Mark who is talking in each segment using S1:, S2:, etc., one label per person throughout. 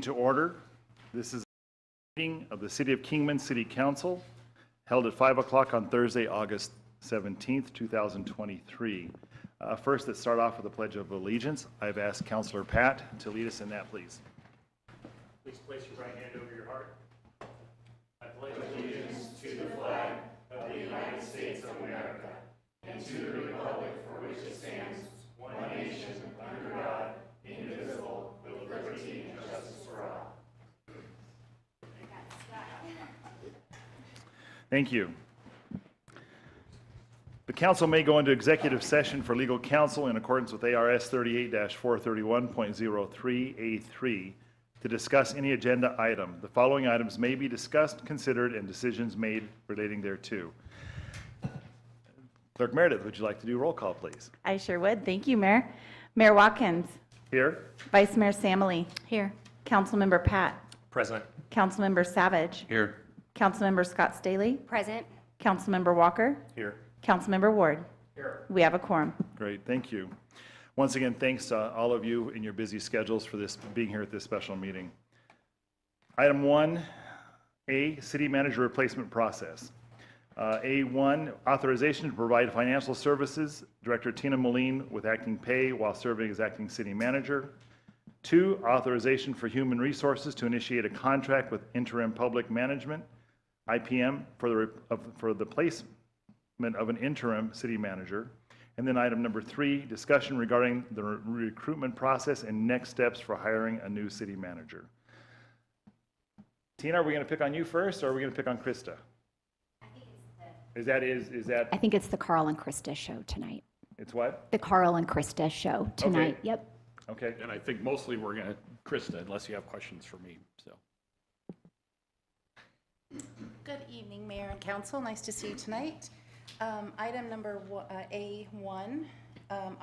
S1: To order. This is a meeting of the City of Kingman City Council held at 5 o'clock on Thursday, August 17th, 2023. First, let's start off with the Pledge of Allegiance. I've asked Councilor Pat to lead us in that, please. Please place your right hand over your heart. I pledge allegiance to the flag of the United States of America and to the republic for which it stands, one nation, under God, indivisible, with liberty and justice for all. Thank you. The council may go into executive session for legal counsel in accordance with ARS 38-431.03A3 to discuss any agenda item. The following items may be discussed, considered, and decisions made relating thereto. Clerk Meredith, would you like to do roll call, please?
S2: I sure would. Thank you, Mayor. Mayor Watkins.
S1: Here.
S2: Vice Mayor Samily. Here. Councilmember Pat.
S3: Present.
S2: Councilmember Savage.
S3: Here.
S2: Councilmember Scott Staley.
S4: Present.
S2: Councilmember Walker.
S1: Here.
S2: Councilmember Ward.
S3: Here.
S2: We have a quorum.
S1: Great, thank you. Once again, thanks to all of you in your busy schedules for this being here at this special meeting. Item 1A, City Manager Replacement Process. A1, authorization to provide financial services, Director Tina Moline with acting pay while serving as acting city manager. 2, authorization for human resources to initiate a contract with interim public management, IPM, for the placement of an interim city manager. And then item number 3, discussion regarding the recruitment process and next steps for hiring a new city manager. Tina, are we going to pick on you first, or are we going to pick on Krista? Is that?
S4: I think it's the Carl and Krista show tonight.
S1: It's what?
S4: The Carl and Krista show tonight.
S1: Okay.
S4: Yep.
S1: Okay.
S3: And I think mostly we're going to, Krista, unless you have questions for me, so.
S5: Good evening, Mayor and Council. Nice to see you tonight. Item number A1,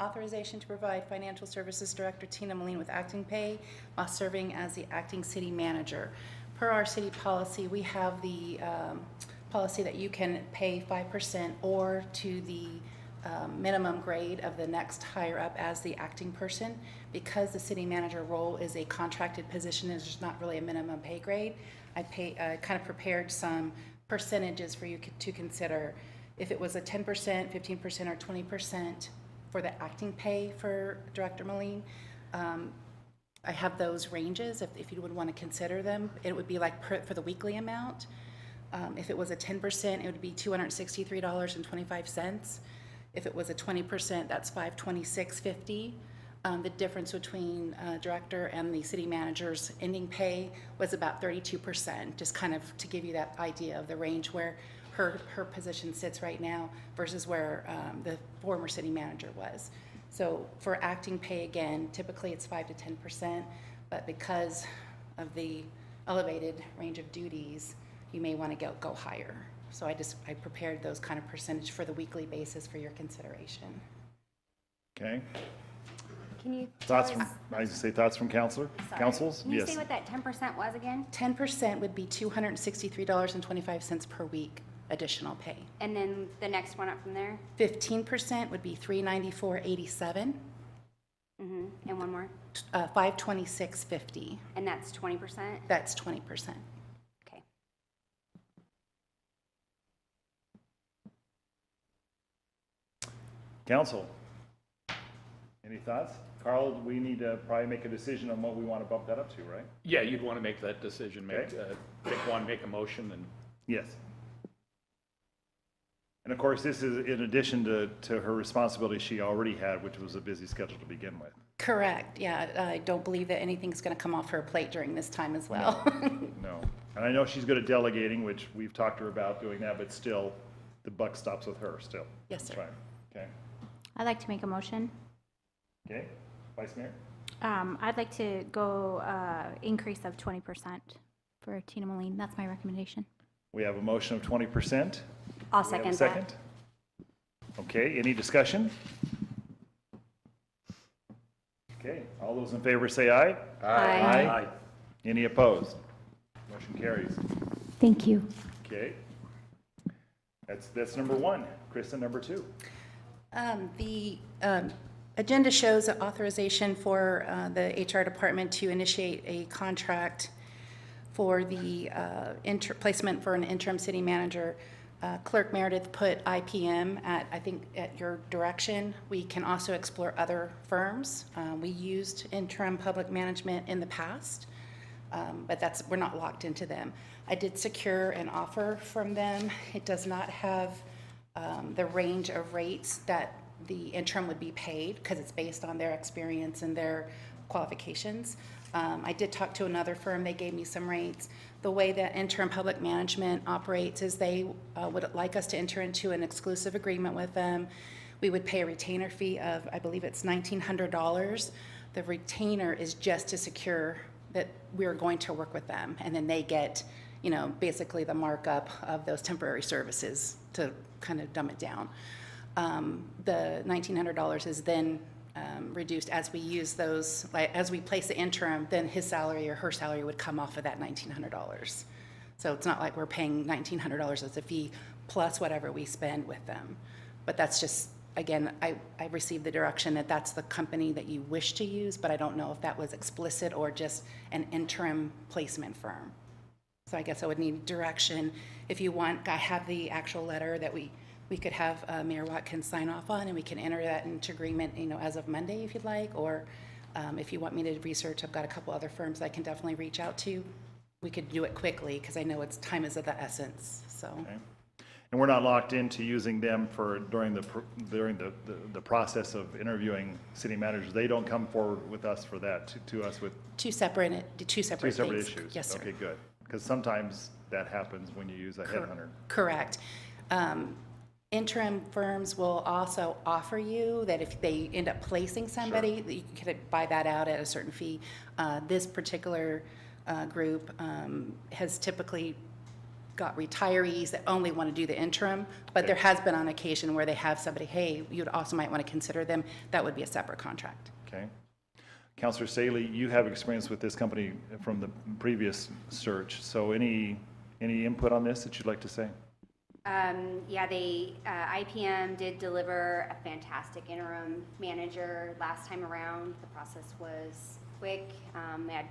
S5: authorization to provide Financial Services Director Tina Moline with acting pay while serving as the acting city manager. Per our city policy, we have the policy that you can pay 5% or to the minimum grade of the next higher up as the acting person. Because the city manager role is a contracted position, there's not really a minimum pay grade. I kind of prepared some percentages for you to consider. If it was a 10%, 15%, or 20% for the acting pay for Director Moline, I have those ranges if you would want to consider them. It would be like for the weekly amount. If it was a 10%, it would be $263.25. If it was a 20%, that's $526.50. The difference between director and the city manager's ending pay was about 32%, just kind of to give you that idea of the range where her position sits right now versus where the former city manager was. So for acting pay, again, typically it's 5 to 10%, but because of the elevated range of duties, you may want to go higher. So I prepared those kind of percentage for the weekly basis for your consideration.
S1: Okay.
S4: Can you
S1: Thoughts from, I say thoughts from councils?
S4: Can you
S1: Yes.
S4: say what that 10% was again?
S5: 10% would be $263.25 per week additional pay.
S4: And then the next one up from there?
S5: 15% would be $394.87,
S4: And one more?
S5: $526.50.
S4: And that's 20%?
S5: That's 20%.
S4: Okay.
S1: Council, any thoughts? Carl, we need to probably make a decision on what we want to bump that up to, right?
S3: Yeah, you'd want to make that decision,
S1: Okay.
S3: pick one, make a motion, and
S1: Yes. And of course, this is in addition to her responsibility she already had, which was a busy schedule to begin with.
S5: Correct, yeah. I don't believe that anything's going to come off her plate during this time as well.
S1: No. And I know she's good at delegating, which we've talked to her about doing that, but still, the buck stops with her still.
S5: Yes, sir.
S1: That's right. Okay.
S6: I'd like to make a motion.
S1: Okay. Vice Mayor?
S6: I'd like to go increase of 20% for Tina Moline. That's my recommendation.
S1: We have a motion of 20%.
S4: I'll
S1: We have a
S4: second
S1: second?
S4: that.
S1: Okay, any discussion? Okay, all those in favor say aye.
S4: Aye.
S1: Any opposed? Motion carries.
S4: Thank you.
S1: Okay. That's number one. Krista, number two.
S5: agenda shows an authorization for the HR department to initiate a contract for the placement for an interim city manager. Clerk Meredith put IPM at, I think, at your direction. We can also explore other firms. We used interim public management in the past, but we're not locked into them. I did secure an offer from them. It does not have the range of rates that the interim would be paid because it's based on their experience and their qualifications. I did talk to another firm. They gave me some rates. The way that interim public management operates is they would like us to enter into an exclusive agreement with them. We would pay a retainer fee of, I believe it's $1,900. The retainer is just to secure that we're going to work with them, and then they get, basically the markup of those temporary services to kind of dumb it down. The $1,900 is then reduced as we use those, like, as we place the interim, then his salary or her salary would come off of that $1,900. So it's not like we're paying $1,900 as a fee plus whatever we spend with them. But that's just, again, I received the direction that that's the company that you wish to use, but I don't know if that was explicit or just an interim placement firm. So I guess I would need direction. If you want, I have the actual letter that we could have Mayor Watkins sign off on, and we can enter that into agreement, as of Monday if you'd like, or if you want me to research, I've got a couple other firms I can definitely reach out to. We could do it quickly because I know time is of the essence, so.
S1: Okay. And we're not locked into using them during the process of interviewing city managers. They don't come forward with us for that, to us with
S5: Two separate
S1: two separate
S5: things.
S1: issues.
S5: Yes, sir.
S1: Okay, good. Because sometimes that happens when you use a headhunter.
S5: Correct. Interim firms will also offer you that if they end up placing somebody, that you could buy that out at a certain fee. This particular group has typically got retirees that only want to do the interim, but there has been on occasion where they have somebody, hey, you also might want to consider them. That would be a separate contract.
S1: Okay. Counselor Staley, you have experience with this company from the previous search. So any input on this that you'd like to say?
S4: Yeah, IPM did deliver a fantastic interim manager last time around. The process was quick. They had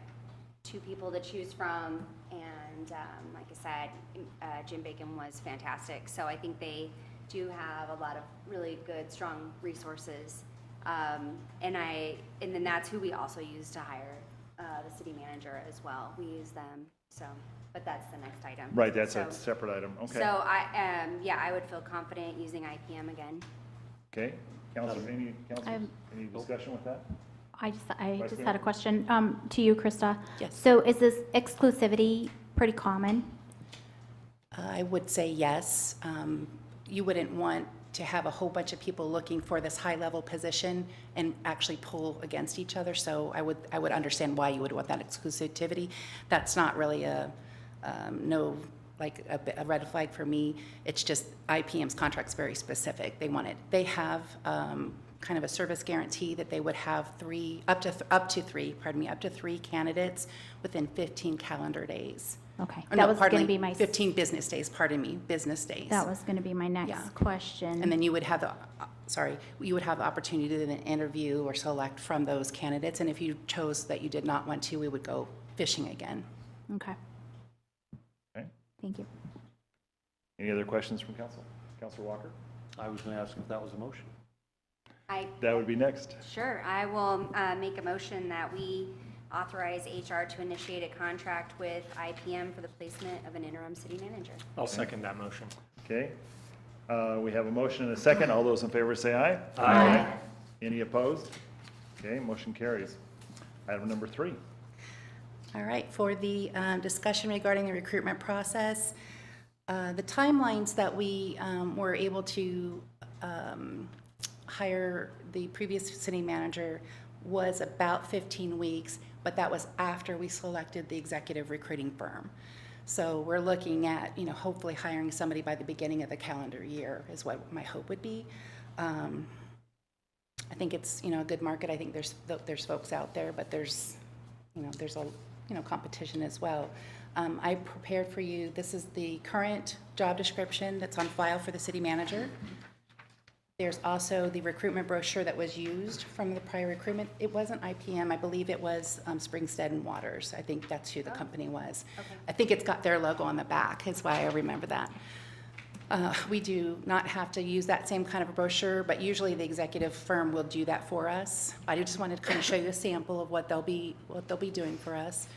S4: 2 people to choose from, and like I said, Jim Bacon was fantastic. So I think they do have a lot of really good, strong resources. And then that's who we also use to hire the city manager as well. We use them, so. But that's the next item.
S1: Right, that's a separate item. Okay.
S4: So I would feel confident using IPM again.
S1: Okay. Counselor, any discussion with that?
S6: I
S1: Vice
S6: just
S1: Mayor?
S6: had a question to you, Krista.
S5: Yes.
S6: So is this exclusivity pretty common?
S5: I would say yes. You wouldn't want to have a whole bunch of people looking for this high-level position and actually pull against each other. So I would understand why you would want that exclusivity. That's not really a red flag for me. It's just IPM's contract's very specific. They have kind of a service guarantee that they would have up to three candidates within 15 calendar days.
S6: Okay,
S5: Or
S6: that
S5: no,
S6: was
S5: pardon
S6: going to
S5: me,
S6: be my
S5: 15 business days, business days.
S6: that was going to be my next
S5: Yeah.
S6: question.
S5: And then you would have the opportunity to then interview or select from those candidates. And if you chose that you did not want to, we would go fishing again.
S6: Okay.
S1: Okay.
S6: Thank you.
S1: Any other questions from council? Counselor Walker?
S7: I was going to ask if that was a motion.
S1: That would be next.
S4: Sure, I will make a motion that we authorize HR to initiate a contract with IPM for the placement of an interim city manager.
S3: I'll second that motion.
S1: Okay. We have a motion and a second. All those in favor say aye.
S6: Aye.
S1: Any opposed? Okay, motion carries. Item number 3.
S5: All right, for the discussion regarding the recruitment process, the timelines that we were able to hire the previous city manager was about 15 weeks, but that was after we selected the executive recruiting firm. So we're looking at, hopefully hiring somebody by the beginning of the calendar year is what my hope would be. I think it's, a good market. I think there's folks out there, but there's a, competition as well. I prepared for you, this is the current job description that's on file for the city manager. There's also the recruitment brochure that was used from the prior recruitment. It wasn't IPM, I believe it was Springstead and Waters. I think that's who the company was.
S4: Okay.
S5: I think it's got their logo on the back, is why I remember that. We do not have to use that same kind of a brochure, but usually the executive firm will do that for us. I just wanted to kind of show you a sample of what they'll be doing for us.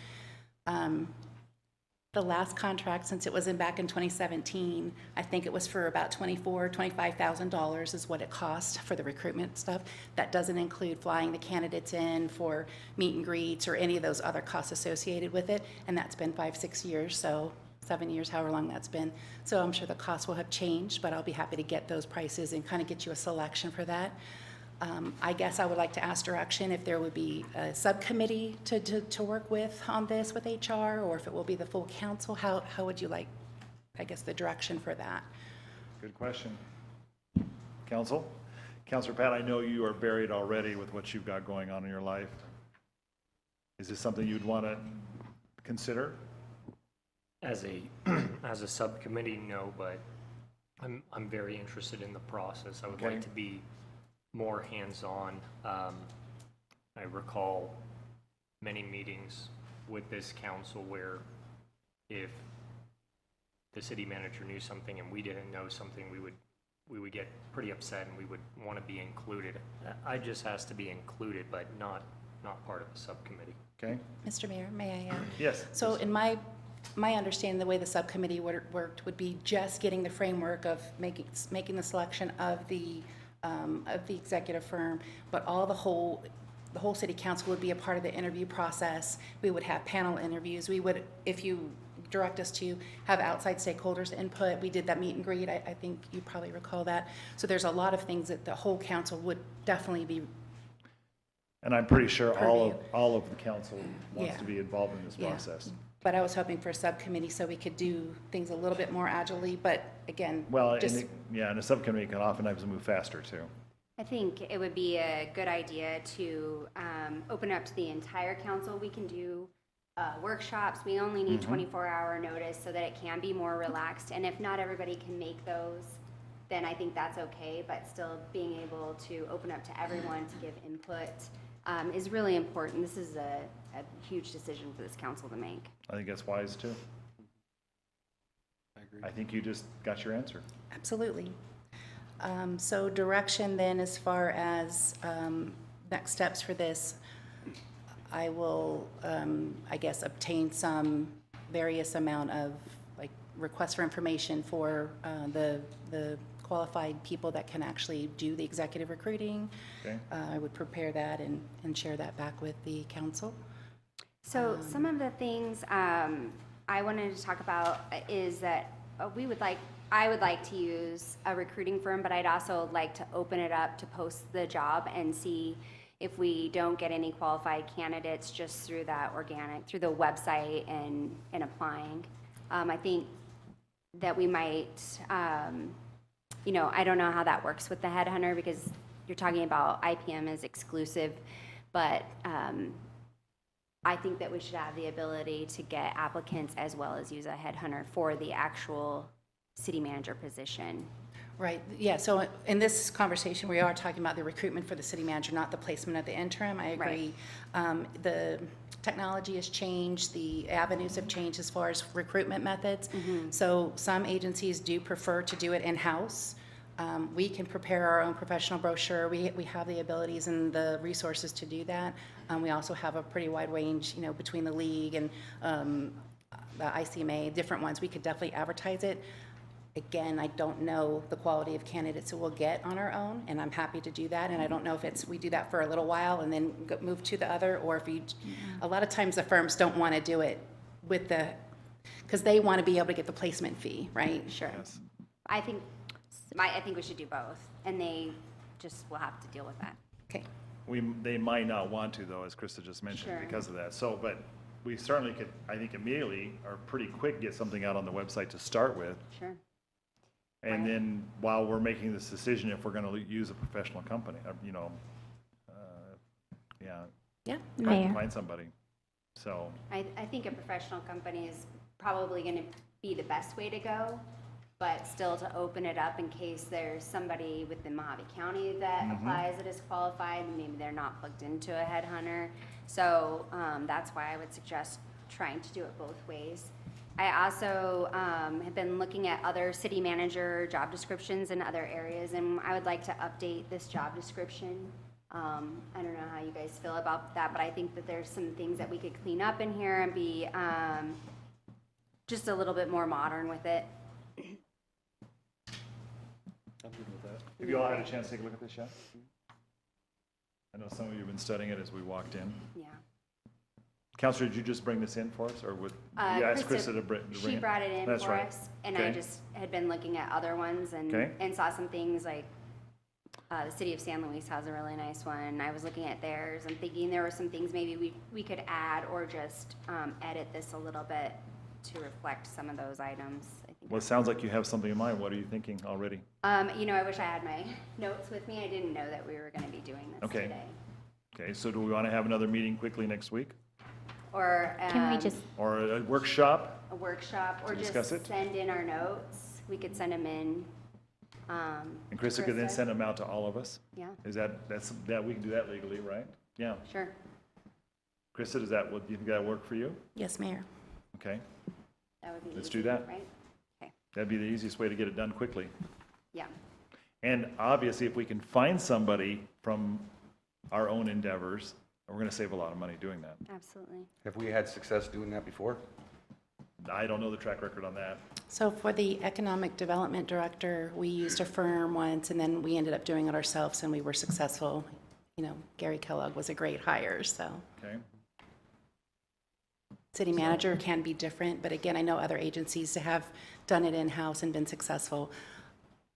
S5: The last contract, since it was back in 2017, I think it was for about $25,000 is what it cost for the recruitment stuff. That doesn't include flying the candidates in for meet and greets or any of those other costs associated with it. And that's been 5-6 years, so 7 years, however long that's been. So I'm sure the costs will have changed, but I'll be happy to get those prices and kind of get you a selection for that. I guess I would like to ask direction if there would be a subcommittee to work with on this with HR, or if it will be the full council. How would you like, I guess, the direction for that?
S1: Good question. Council? Councilor Pat, I know you are buried already with what you've got going on in your life. Is this something you'd want to consider?
S8: As a as a subcommittee, no, but I'm very interested in the process. I would
S1: Okay.
S8: like to be more hands-on. I recall many meetings with this council where if the city manager knew something and we didn't know something, we would get pretty upset and we would want to be included. I just asked to be included, but not part of the subcommittee.
S1: Okay?
S5: Mr. Mayor, may I?
S1: Yes.
S5: So in my understanding, the way the subcommittee worked would be just getting the framework of making the selection of the executive firm, but the whole city council would be a part of the interview process. We would have panel interviews. We would, if you direct us to, have outside stakeholders input. We did that meet and greet. I think you probably recall that. So there's a lot of things that the whole council would definitely be.
S1: And I'm pretty sure
S5: Purview.
S1: all of the council wants
S5: Yeah.
S1: to be involved in this
S5: Yeah.
S1: process.
S5: But I was hoping for a subcommittee so we could do things a little bit more agilely, but again,
S1: Well,
S5: just.
S1: and a subcommittee can oftentimes move faster too.
S4: I think it would be a good idea to open up to the entire council. We can do workshops. We only need 24-hour notice so that it can be more relaxed. And if not everybody can make those, then I think that's okay. But still being able to open up to everyone to give input is really important. This is a huge decision for this council to make.
S1: I think that's wise too.
S7: I agree.
S1: I think you just got your answer.
S5: Absolutely. So direction then, as far as next steps for this, I will, I guess, obtain some various amount of like requests for information for the qualified people that can actually do the executive recruiting.
S1: Okay?
S5: I would prepare that and share that back with the council.
S4: So some of the things I wanted to talk about is that I would like to use a recruiting firm, but I'd also like to open it up to post the job and see if we don't get any qualified candidates just through through the website and applying. I think that we might, I don't know how that works with the headhunter because you're talking about IPM as exclusive, but I think that we should have the ability to get applicants as well as use a headhunter for the actual city manager position.
S5: Right, yeah, so in this conversation, we are talking about the recruitment for the city manager, not the placement of the interim. I agree. The technology has changed, the avenues have changed as far as recruitment methods. So some agencies do prefer to do it in-house. We can prepare our own professional brochure. We have the abilities and the resources to do that. We also have a pretty wide range, between the league and the ICMA, different ones. We could definitely advertise it. Again, I don't know the quality of candidates that we'll get on our own, and I'm happy to do that. And I don't know if we do that for a little while and then move to the other, or if a lot of times the firms don't want to do it because they want to be able to get the placement fee, right?
S4: Sure.
S1: Yes.
S4: I think we should do both, and they just will have to deal with that.
S5: Okay.
S1: They might not want to though, as Krista just mentioned,
S4: Sure.
S1: because of that. So, but we certainly could, I think immediately or pretty quick get something out on the website to start with.
S4: Sure.
S1: And
S4: Right.
S1: then while we're making this decision, if we're going to use a professional company,
S5: Yeah.
S6: Mayor.
S1: find somebody. So,
S4: I think a professional company is probably going to be the best way to go, but still to open it up in case there's somebody within Mojave County that applies that is qualified, and maybe they're not plugged into a headhunter. So that's why I would suggest trying to do it both ways. I also have been looking at other city manager job descriptions in other areas, and I would like to update this job description. I don't know how you guys feel about that, but I think that there's some things that we could clean up in here and be just a little bit more modern with it.
S7: I'm good with that.
S1: Have you all had a chance to take a look at this yet? I know some of you have been studying it as we walked in.
S4: Yeah.
S1: Counselor, did you just bring this in for us, or would you ask Krista to bring it?
S4: She brought it in
S1: That's
S4: for
S1: right.
S4: us, and I
S1: Okay.
S4: just had been looking at other ones
S1: Okay.
S4: and saw some things like the city of San Luis has a really nice one. I was looking at theirs and thinking there were some things maybe we could add or just edit this a little bit to reflect some of those items. I think.
S1: Well, it sounds like you have something in mind. What are you thinking already?
S4: You know, I wish I had my notes with me. I didn't know that we were going to be doing this
S1: Okay.
S4: today.
S1: Okay, so do we want to have another meeting quickly next week?
S4: Or
S6: Can we just,
S1: Or a workshop?
S4: a workshop, or
S1: To
S4: just
S1: discuss it?
S4: send in our notes. We could send them in.
S1: And Krista could then send them out to all of us?
S4: Yeah,
S1: Is that, we can do that legally, right? Yeah.
S4: sure.
S1: Krista, do you think that'll work for you?
S5: Yes, Mayor.
S1: Okay,
S4: That would be
S1: Let's
S4: easy,
S1: do that.
S4: right? Okay,
S1: that'd be the easiest way to get it done quickly.
S4: yeah.
S1: And obviously, if we can find somebody from our own endeavors, we're going to save a lot of money doing that.
S4: Absolutely.
S7: Have we had success doing that before?
S1: I don't know the track record on that.
S5: So for the Economic Development Director, we used a firm once, and then we ended up doing it ourselves, and we were successful. You know, Gary Kellogg was a great hire, so.
S1: Okay,
S5: City manager can be different, but again, I know other agencies have done it in-house and been successful.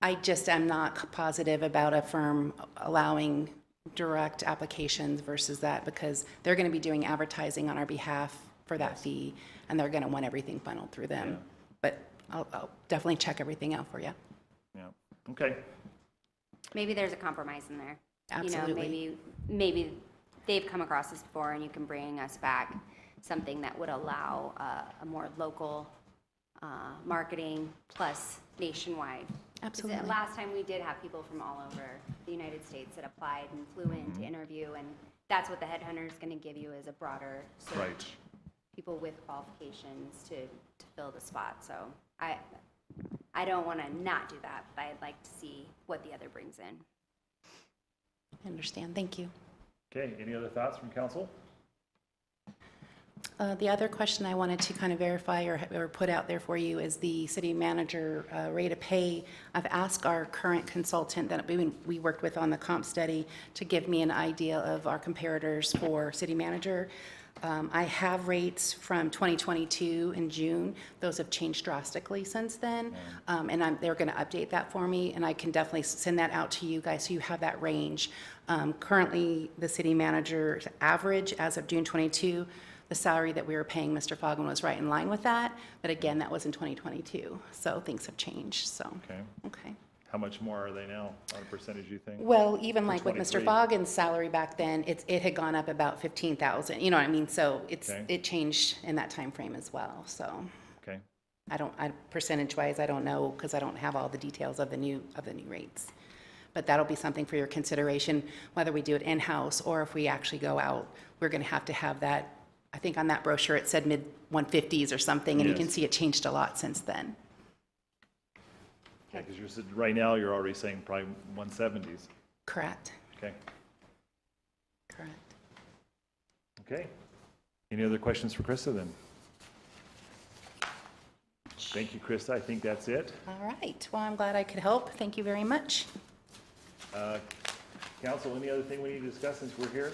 S5: I just am not positive about a firm allowing direct applications versus that, because they're going to be doing advertising on our behalf for that fee, and they're going to want everything funneled through them.
S1: Yeah.
S5: But I'll definitely check everything out for you.
S1: yeah, okay.
S4: Maybe there's a compromise in there.
S5: Absolutely.
S4: You know, maybe they've come across this before, and you can bring us back something that would allow a more local marketing plus nationwide. 'Cause
S5: Absolutely.
S4: last time we did have people from all over the United States that applied and flew in to interview, and that's what the headhunter is going to give you, is a broader search.
S1: Right.
S4: People with qualifications to fill the spot. So I don't want to not do that, but I'd like to see what the other brings in.
S5: I understand. Thank you.
S1: Okay, any other thoughts from council?
S5: The other question I wanted to kind of verify or put out there for you is the city manager rate of pay. I've asked our current consultant that we worked with on the comp study to give me an idea of our comparators for city manager. I have rates from 2022 in June. Those have changed drastically since then. And they're going to update that for me, and I can definitely send that out to you guys so you have that range. Currently, the city manager's average as of June 22, the salary that we were paying Mr. Fogman was right in line with that. But again, that was in 2022, so things have changed, so.
S1: Okay,
S5: Okay.
S1: how much more are they now on a percentage, you think?
S5: Well, even
S1: For
S5: like with Mr.
S1: 23.
S5: Foggen's salary back then, it had gone up about 15,000, you know what I mean? So
S1: Okay.
S5: it changed in that time frame as well, so.
S1: Okay,
S5: Percentage-wise, I don't know, because I don't have all the details of the new rates. But that'll be something for your consideration, whether we do it in-house or if we actually go out, we're going to have that. I think on that brochure, it said mid-150s or something, and you can
S1: Yes.
S5: see it changed a lot since then.
S1: yeah, because right now, you're already saying probably 170s.
S5: Correct,
S1: Okay,
S5: correct.
S1: okay. Any other questions for Krista then? Thank you, Krista. I think that's it.
S5: All right, well, I'm glad I could help. Thank you very much.
S1: Council, any other thing we need to discuss since we're here?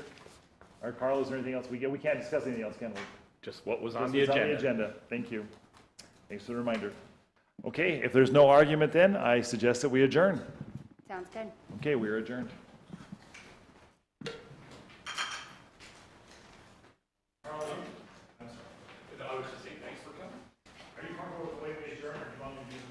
S1: Or Carl, is there anything else? We can't discuss anything else, can we?
S3: Just what was
S1: Just
S3: on the
S1: what's
S3: agenda.
S1: agenda. Thank you. Thanks for the reminder. Okay, if there's no argument then, I suggest that we adjourn.
S4: Sounds good.
S1: Okay, we are adjourned.
S3: I was just saying, thanks for coming.
S1: Are you comfortable with the way we adjourn, or do you want me to do